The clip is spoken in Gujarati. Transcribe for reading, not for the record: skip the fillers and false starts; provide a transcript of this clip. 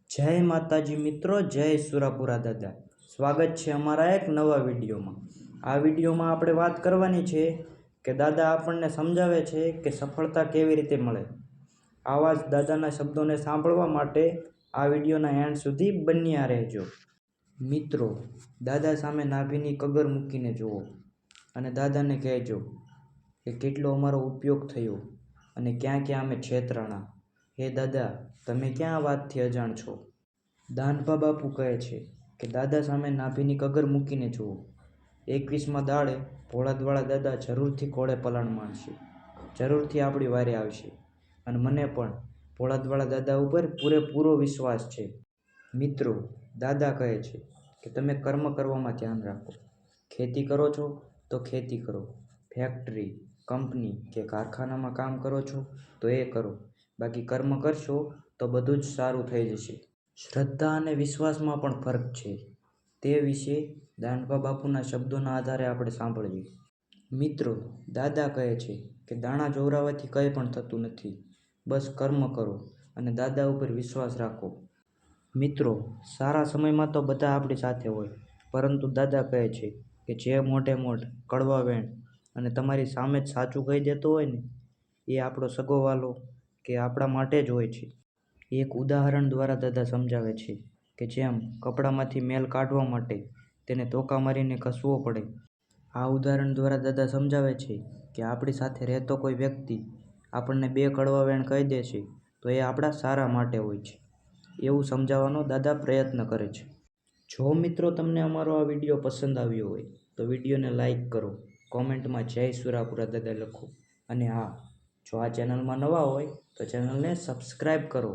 જય માતાજી મિત્રો, જય સુરાપુરા દાદા. સ્વાગત છે અમારા એક નવા વિડીયોમાં. આ વિડીયોમાં આપણે વાત કરવાની છે કે દાદા આપણને સમજાવે છે કે સફળતા કેવી રીતે મળે. આવા જ દાદાના શબ્દોને સાંભળવા માટે આ વિડીયોના એન્ડ સુધી બન્યા રહેજો. મિત્રો, દાદા સામે નાભીની કગર મૂકીને જુઓ અને દાદાને કહેજો કે કેટલો અમારો ઉપયોગ થયો અને ક્યાં ક્યાં અમે છેતરાણા. હે દાદા, તમે ક્યાં આ વાતથી અજાણ છો? દાનભા બાપુ કહે છે કે દાદા સામે નાભીની કગર મૂકીને જુઓ. 21માં દાડે ભોળાદવાળા દાદા જરૂરથી ઘોડે પલાણ મારશે. જરૂરથી આપણી વારે આવશે અને મને પણ ભોળાદવાળા દાદા ઉપર પૂરેપૂરો વિશ્વાસ છે. મિત્રો, દાદા કહે છે કે તમે કર્મ કરવામાં ધ્યાન રાખો. ખેતી કરો છો તો ખેતી કરો, ફેક્ટરી, કંપની કે કારખાનામાં કામ કરો છો તો એ કરો. બાકી કર્મ કરશો તો બધું જ સારું થઈ જશે. શ્રદ્ધા અને વિશ્વાસમાં પણ ફરક છે. તે વિશે દાનભા બાપુના શબ્દોના આધારે આપણે સાંભળીએ. મિત્રો, દાદા કહે છે કે દાણા જોવરાવાથી કંઈ પણ થતું નથી. બસ કર્મ કરો અને દાદા ઉપર વિશ્વાસ રાખો. મિત્રો, સારા સમયમાં તો બધા આપણી સાથે હોય, પરંતુ દાદા કહે છે કે જે મોઢે મોઢ કડવા વેણ અને તમારી સામે જ સાચું કહી દેતો હોય ને, એ આપણો સગોવાલો કે આપણા માટે જ હોય છે. એક ઉદાહરણ દ્વારા દાદા સમજાવે છે કે જેમ કપડામાંથી મેલ કાઢવા માટે તેને ધોકા મારીને ઘસવો પડે. આ ઉદાહરણ દ્વારા દાદા સમજાવે છે કે આપણી સાથે રહેતો કોઈ વ્યક્તિ આપણને બે કડવા વેણ કહી દે છે તો એ આપણા સારા માટે હોય છે, એવું સમજાવવાનો દાદા પ્રયત્ન કરે છે. જો મિત્રો તમને અમારો આ વિડીયો પસંદ આવ્યો હોય તો વિડીયોને લાઈક કરો, કોમેન્ટમાં જય સુરાપુરા દાદા લખો અને હા, જો આ ચેનલમાં નવા હોય તો ચેનલને સબસ્ક્રાઈબ કરો